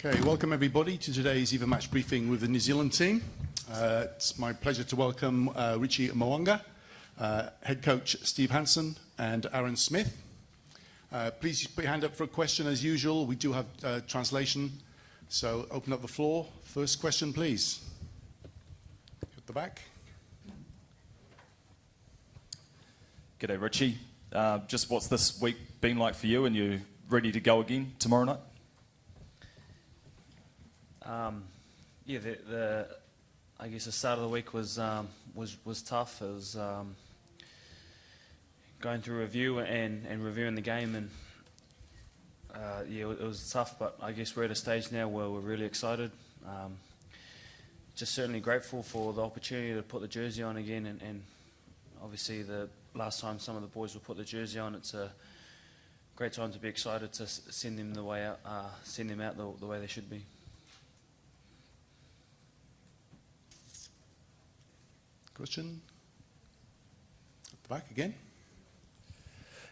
Okay, welcome everybody to today's Eva Match briefing with the New Zealand team. It's my pleasure to welcome Richie Mo'unga, head coach Steve Hansen and Aaron Smith. Please put your hand up for a question as usual. We do have translation, so open up the floor. First question, please. At the back. G'day, Richie. Just what's this week been like for you, and you ready to go again tomorrow night? I guess the start of the week was tough. It was going through review and reviewing the game, and it was tough. But I guess we're at a stage now where we're really excited. Just certainly grateful for the opportunity to put the jersey on again, and obviously the last time some of the boys will put the jersey on, it's a great time to be excited to send them out the way they should be. Question? At the back again.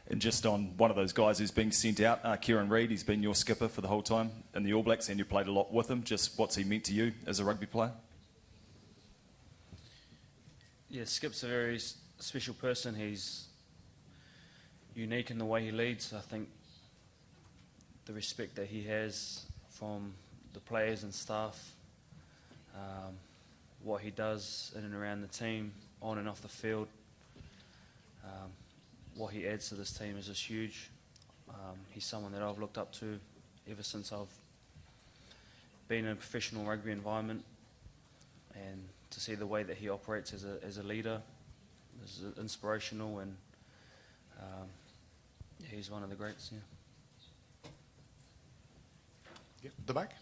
And just on one of those guys who's being sent out, Kieran Reid, he's been your skipper for the whole time in the All Blacks, and you played a lot with him. Just what's he meant to you as a rugby player? Yeah, Skip's a very special person. He's unique in the way he leads. I think the respect that he has from the players and staff, what he does in and around the team, on and off the field, what he adds to this team is just huge. He's someone that I've looked up to ever since I've been in a professional rugby environment, and to see the way that he operates as a leader is inspirational, and he's one of the greats. Yeah. Yep, the back.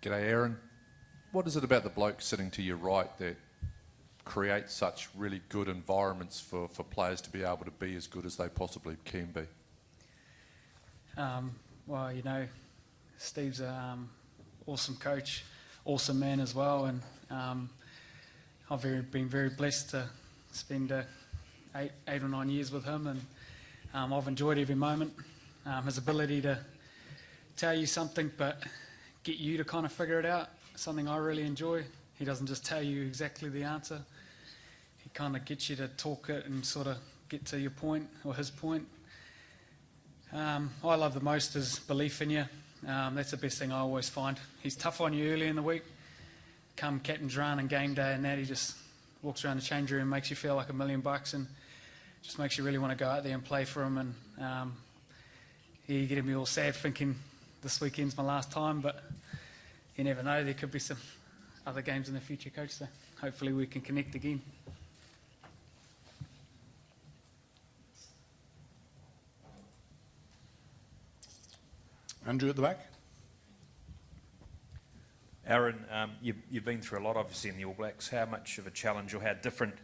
G'day, Aaron. What is it about the bloke sitting to your right that creates such really good environments for players to be able to be as good as they possibly can be? Well, you know, Steve's an awesome coach, awesome man as well, and I've been very blessed to spend 8 or 9 years with him, and I've enjoyed every moment. His ability to tell you something but get you to kind of figure it out, something I really enjoy. He doesn't just tell you exactly the answer. He kind of gets you to talk it and sort of get to your point, or his point. I love the most is belief in you. That's the best thing I always find. He's tough on you early in the week. Come captain's run and game day and that, he just walks around the change room and makes you feel like $1 million and just makes you really want to go out there and play for him. And he getting me all sad thinking this weekend's my last time, but you never know, there could be some other games in the future, Coach, so hopefully we can connect again. Andrew at the back. Aaron, you've been through a lot, obviously, in the All Blacks. How much of a challenge, or how different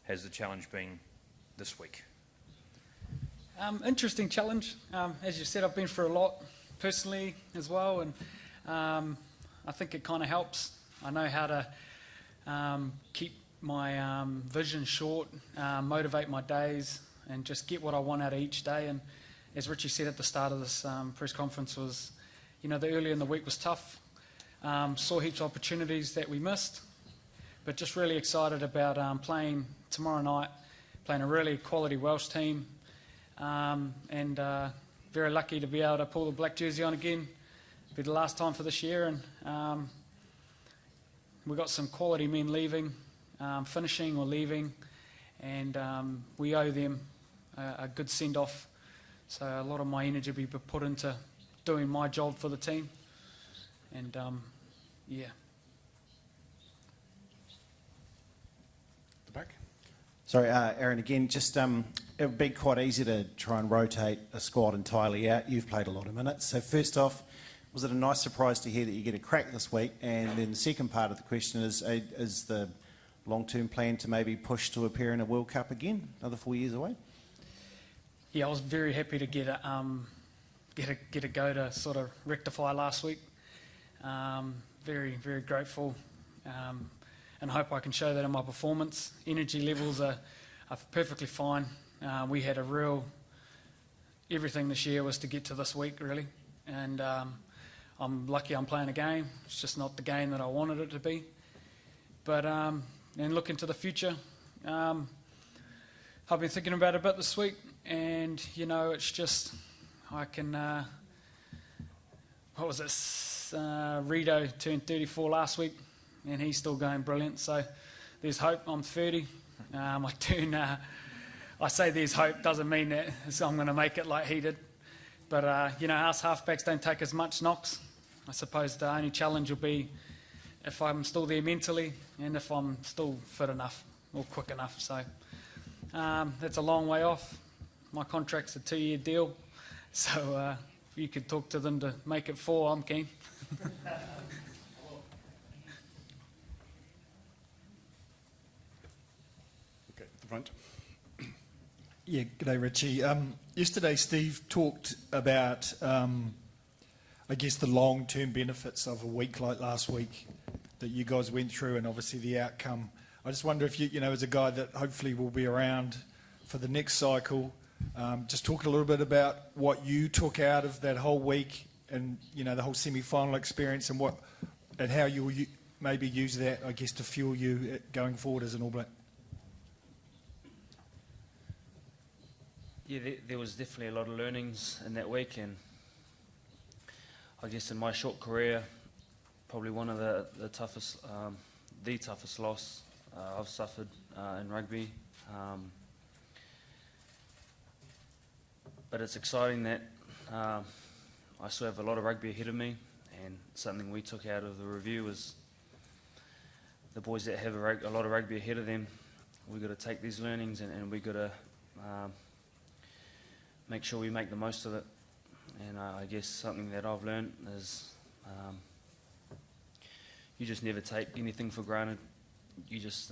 has the challenge been this week? Interesting challenge. As you said, I've been through a lot personally as well, and I think it kind of helps. I know how to keep my vision short, motivate my days, and just get what I want out of each day. And as Richie said at the start of this press conference, was, you know, the early in the week was tough. Saw heaps of opportunities that we missed, but just really excited about playing tomorrow night, playing a really quality Welsh team, and very lucky to be able to pull the black jersey on again. It'll be the last time for this year, and we've got some quality men leaving, finishing or leaving, and we owe them a good send-off. So a lot of my energy will be put into doing my job for the team, and yeah. The back. Sorry, Aaron, again, just it would be quite easy to try and rotate a squad entirely out. You've played a lot of minutes. So first off, was it a nice surprise to hear that you get a crack this week? And then the second part of the question is the long-term plan to maybe push to appear in a World Cup again, another 4 years away? Yeah, I was very happy to get a go to sort of rectify last week. Very, very grateful, and hope I can show that in my performance. Energy levels are perfectly fine. We had a real everything this year was to get to this week, really. And I'm lucky I'm playing a game. It's just not the game that I wanted it to be. But and looking to the future, I've been thinking about it a bit this week, and you know, it's just I can. What was it? Rito turned 34 last week, and he's still going brilliant. So there's hope. I'm 30. I say there's hope doesn't mean that I'm going to make it like he did. But you know, us halfbacks don't take as much knocks. I suppose the only challenge will be if I'm still there mentally and if I'm still fit enough or quick enough. So that's a long way off. My contract's a 2-year deal, so if you could talk to them to make it 4, I'm keen. Okay, at the front. Yeah, g'day Richie. Yesterday Steve talked about, I guess, the long-term benefits of a week like last week that you guys went through and obviously the outcome. I just wonder if you know, as a guy that hopefully will be around for the next cycle, just talk a little bit about what you took out of that whole week and, you know, the whole semi-final experience and how you will maybe use that, I guess, to fuel you going forward as an All Black. Yeah, there was definitely a lot of learnings in that week, and I guess in my short career, probably one of the toughest loss I've suffered in rugby. But it's exciting that I still have a lot of rugby ahead of me, and something we took out of the review was the boys that have a lot of rugby ahead of them, we've got to take these learnings and we've got to make sure we make the most of it. And I guess something that I've learned is you just never take anything for granted. You just,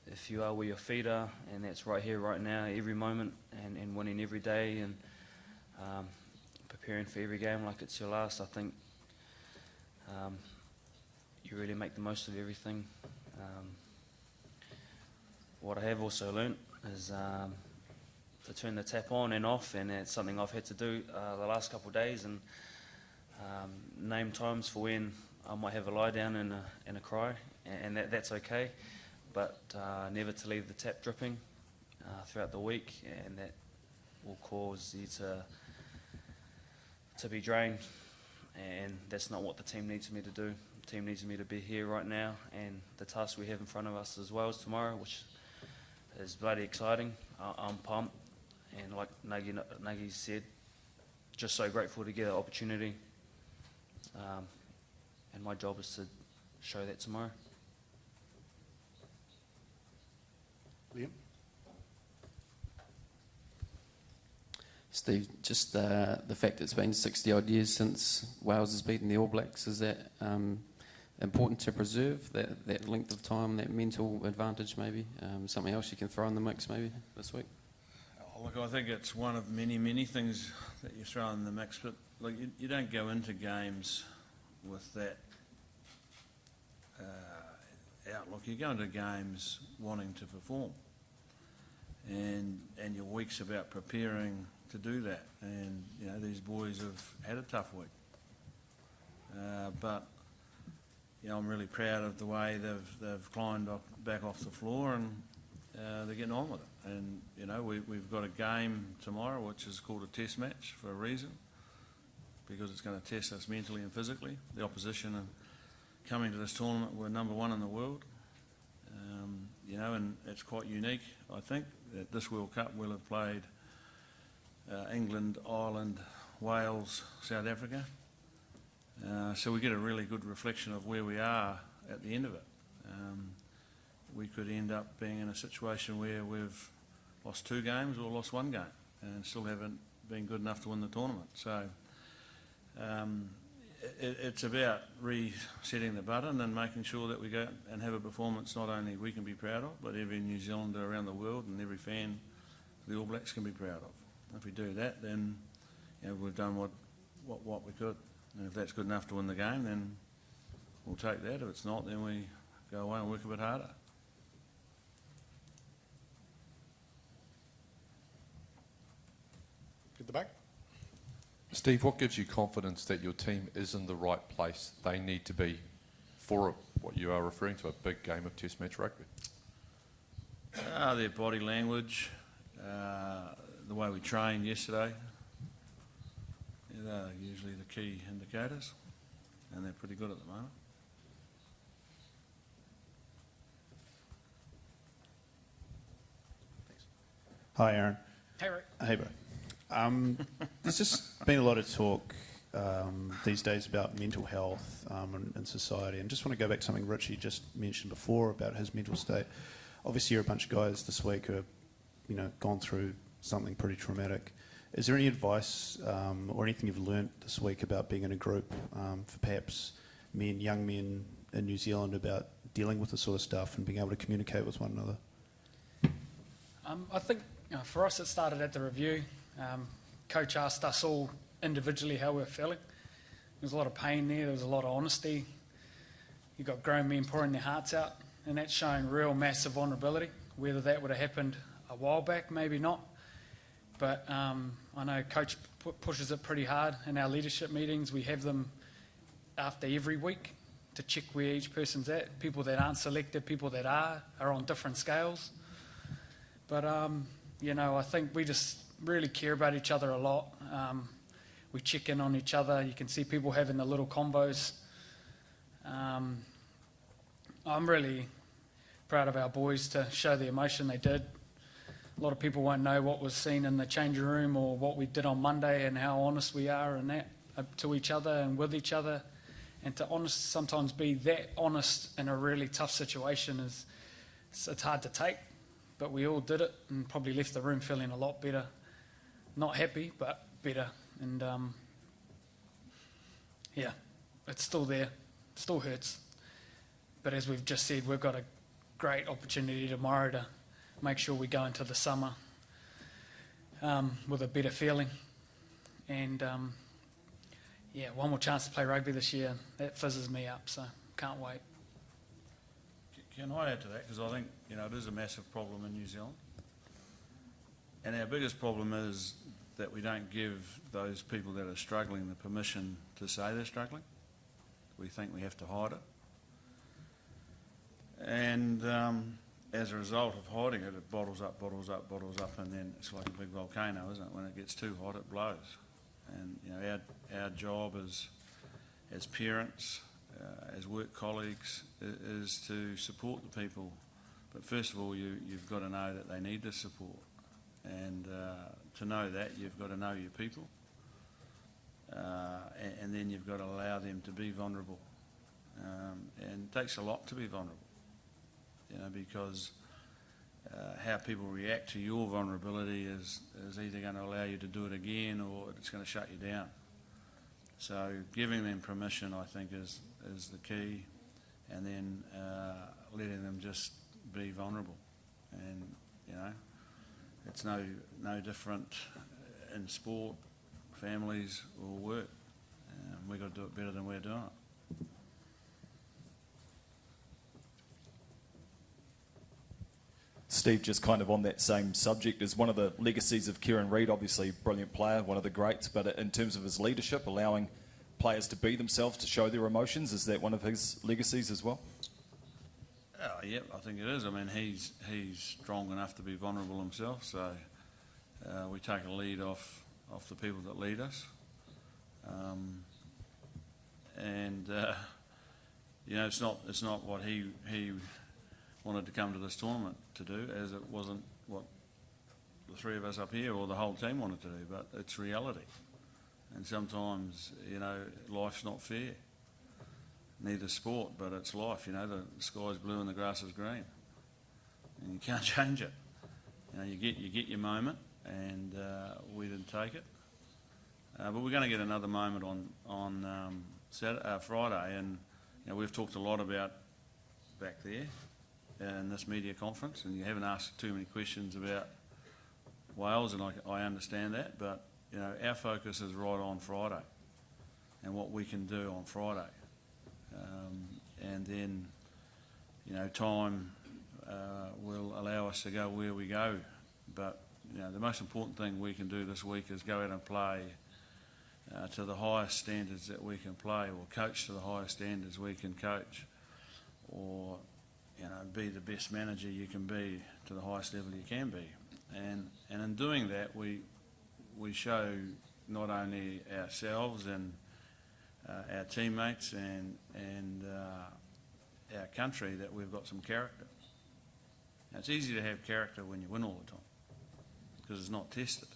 if you are where your feet are, and that's right here, right now, every moment, and winning every day, and preparing for every game like it's your last, I think you really make the most of everything. What I have also learnt is to turn the tap on and off, and it's something I've had to do the last couple of days, and name times for when I might have a lie down and a cry, and that's okay, but never to leave the tap dripping throughout the week, and that will cause you to be drained, and that's not what the team needs me to do. The team needs me to be here right now, and the task we have in front of us as well is tomorrow, which is bloody exciting. I'm pumped, and like Nagy said, just so grateful to get the opportunity, and my job is to show that tomorrow. Liam? Steve, just the fact it's been 60 odd years since Wales has beaten the All Blacks, is that important to preserve, that length of time, that mental advantage maybe? Something else you can throw in the mix maybe this week? Oh, look, I think it's one of many things that you throw in the mix, but look, you don't go into games with that outlook. You go into games wanting to perform, and your week's about preparing to do that. And you know, these boys have had a tough week, but you know, I'm really proud of the way they've climbed back off the floor, and they're getting on with it. And you know, we've got a game tomorrow which is called a test match for a reason, because it's going to test us mentally and physically. The opposition coming to this tournament were number 1 in the world, you know, and it's quite unique, I think, that this World Cup will have played England, Ireland, Wales, South Africa. So we get a really good reflection of where we are at the end of it. We could end up being in a situation where we've lost 2 games or lost 1 game and still haven't been good enough to win the tournament. So it's about resetting the button and making sure that we go and have a performance not only we can be proud of, but every New Zealander around the world and every fan of the All Blacks can be proud of. If we do that, then you know, we've done what we could. And if that's good enough to win the game, then we'll take that. If it's not, then we go away and work a bit harder. Good. the back. Steve, what gives you confidence that your team is in the right place they need to be for what you are referring to, a big game of Test match rugby? Their body language, the way we trained yesterday, they're usually the key indicators, and they're pretty good at the moment. Hi, Aaron. Hey, Rick. Hey, bro. There's just been a lot of talk these days about mental health in society, and just want to go back to something Richie just mentioned before about his mental state. Obviously, you're a bunch of guys this week who have, gone through something pretty traumatic. Is there any advice or anything you've learnt this week about being in a group for perhaps young men in New Zealand about dealing with this sort of stuff and being able to communicate with one another? I think for us it started at the review. Coach asked us all individually how we were feeling. There was a lot of pain there was a lot of honesty. You got grown men pouring their hearts out, and that's showing real massive vulnerability. Whether that would have happened a while back, maybe not. But I know Coach pushes it pretty hard in our leadership meetings. We have them after every week to check where each person's at. People that aren't selected, people that are on different scales. But, I think we just really care about each other a lot. We check in on each other. You can see people having the little convos. I'm really proud of our boys to show the emotion they did. A lot of people won't know what was seen in the changing room or what we did on Monday and how honest we are in that to each other and with each other. And to sometimes be that honest in a really tough situation it's hard to take. But we all did it and probably left the room feeling a lot better. Not happy, but better. And it's still there. Still hurts. But as we've just said, we've got a great opportunity tomorrow to make sure we go into the summer with a better feeling. And one more chance to play rugby this year. That fizzes me up, so can't wait. Can I add to that? Because I think, it is a massive problem in New Zealand. And our biggest problem is that we don't give those people that are struggling the permission to say they're struggling. We think we have to hide it. And as a result of hiding it, it bottles up, and then it's like a big volcano, isn't it? When it gets too hot, it blows. And, our job as parents, as work colleagues, is to support the people. But first of all, you've got to know that they need the support. And to know that, you've got to know your people. And then you've got to allow them to be vulnerable. And it takes a lot to be vulnerable, because how people react to your vulnerability is either going to allow you to do it again or it's going to shut you down. So giving them permission, I think, is the key, and then letting them just be vulnerable. And, it's no different in sport, families or work. We've got to do it better than we're doing it. Steve, just kind of on that same subject, is one of the legacies of Kieran Reid, obviously brilliant player, one of the greats, but in terms of his leadership, allowing players to be themselves, to show their emotions, is that one of his legacies as well? Yep, I think it is. I mean, he's strong enough to be vulnerable himself, so we take a lead off the people that lead us. It's not what he wanted to come to this tournament to do, as it wasn't what the three of us up here or the whole team wanted to do, but it's reality. And sometimes, life's not fair. Neither sport, but it's life. The sky's blue and the grass is green, and you can't change it. You get your moment, and we didn't take it. But we're going to get another moment on Friday, and we've talked a lot about back there in this media conference, and you haven't asked too many questions about Wales, and I understand that, but our focus is right on Friday and what we can do on Friday. And then, time will allow us to go where we go. But, you know, the most important thing we can do this week is go out and play to the highest standards that we can play, or coach to the highest standards we can coach, or, you know, be the best manager you can be to the highest level you can be. And in doing that, we show not only ourselves and our teammates and our country that we've got some character. Now, it's easy to have character when you win all the time, because it's not tested.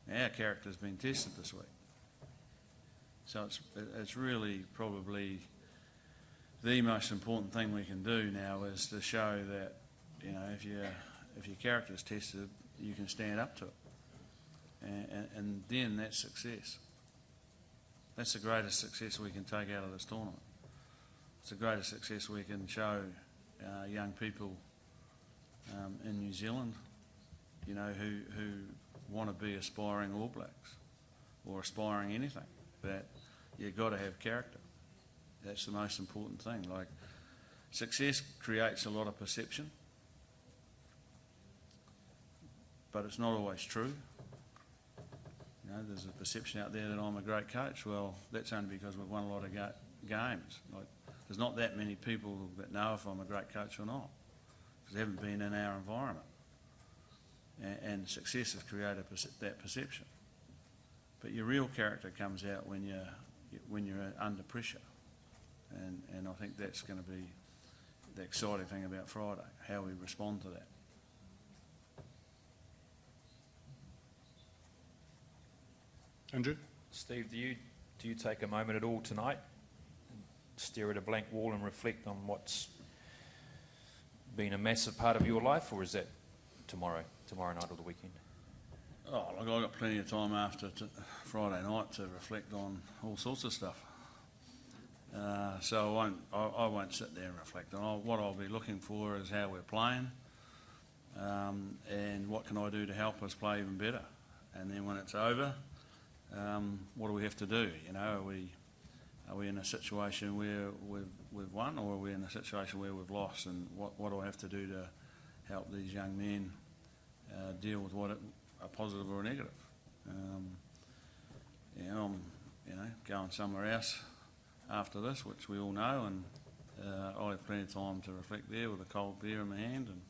Now, our character's been tested this week. So it's really probably the most important thing we can do now is to show that, you know, if your character's tested, you can stand up to it. And then that's success. That's the greatest success we can take out of this tournament. It's the greatest success we can show young people in New Zealand, you know, who want to be aspiring All Blacks or aspiring anything, that you've got to have character. That's the most important thing. Like, success creates a lot of perception, but it's not always true. You know, there's a perception out there that I'm a great coach. Well, that's only because we've won a lot of games. Like, there's not that many people that know if I'm a great coach or not, because they haven't been in our environment. And success has created that perception. But your real character comes out when you're under pressure. And I think that's going to be the exciting thing about Friday, how we respond to that. Andrew? Steve, do you take a moment at all tonight and stare at a blank wall and reflect on what's been a massive part of your life, or is that tomorrow night or the weekend? Oh, look, I've got plenty of time after Friday night to reflect on all sorts of stuff. So I won't sit there and reflect on. What I'll be looking for is how we're playing, and what can I do to help us play even better. And then when it's over, what do we have to do? You know, are we in a situation where we've won, or are we in a situation where we've lost? And what do I have to do to help these young men deal with a positive or a negative? I'm going somewhere else after this, which we all know, and I'll have plenty of time to reflect there with a cold beer in my hand and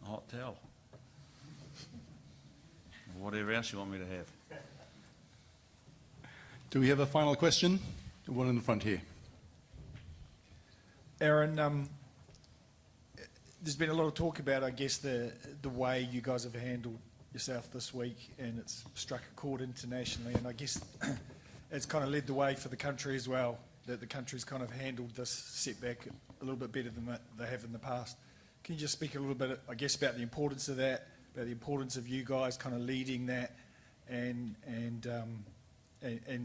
a hot towel. Or whatever else you want me to have. Do we have a final question? The one in the front here. Aaron, there's been a lot of talk about, I guess, the way you guys have handled yourself this week, and it's struck a chord internationally, and I guess it's kind of led the way for the country as well, that the country's kind of handled this setback a little bit better than they have in the past. Can you just speak a little bit, I guess, about the importance of that, about the importance of you guys kind of leading that, and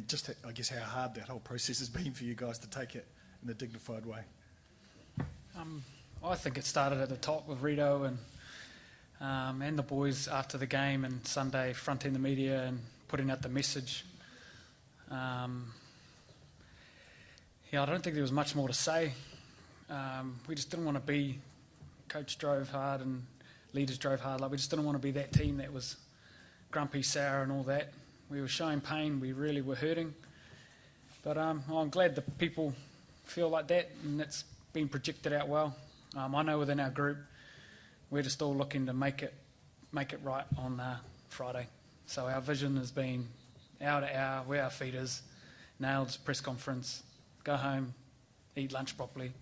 just, I guess, how hard that whole process has been for you guys to take it in a dignified way? I think it started at the top with Rito and the boys after the game and Sunday fronting the media and putting out the message. I don't think there was much more to say. We just didn't want to be, coach drove hard and leaders drove hard. Like, we just didn't want to be that team that was grumpy, sour and all that. We were showing pain, we really were hurting. But I'm glad the people feel like that, and it's been projected out well. I know within our group, we're just all looking to make it right on Friday. So our vision has been hour to hour, where our feet is, nailed press conference, go home, eat lunch properly,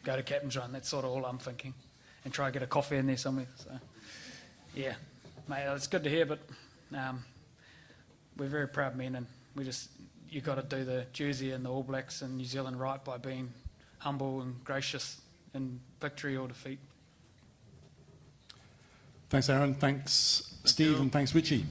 go to Captain's Run. That's sort of all I'm thinking. And try to get a coffee in there somewhere. So, yeah, mate, it's good to hear, but we're very proud men, and you got to do the Jersey and the All Blacks and New Zealand right by being humble and gracious in victory or defeat. Thanks, Aaron. Thanks, Steve, and thanks, Richie.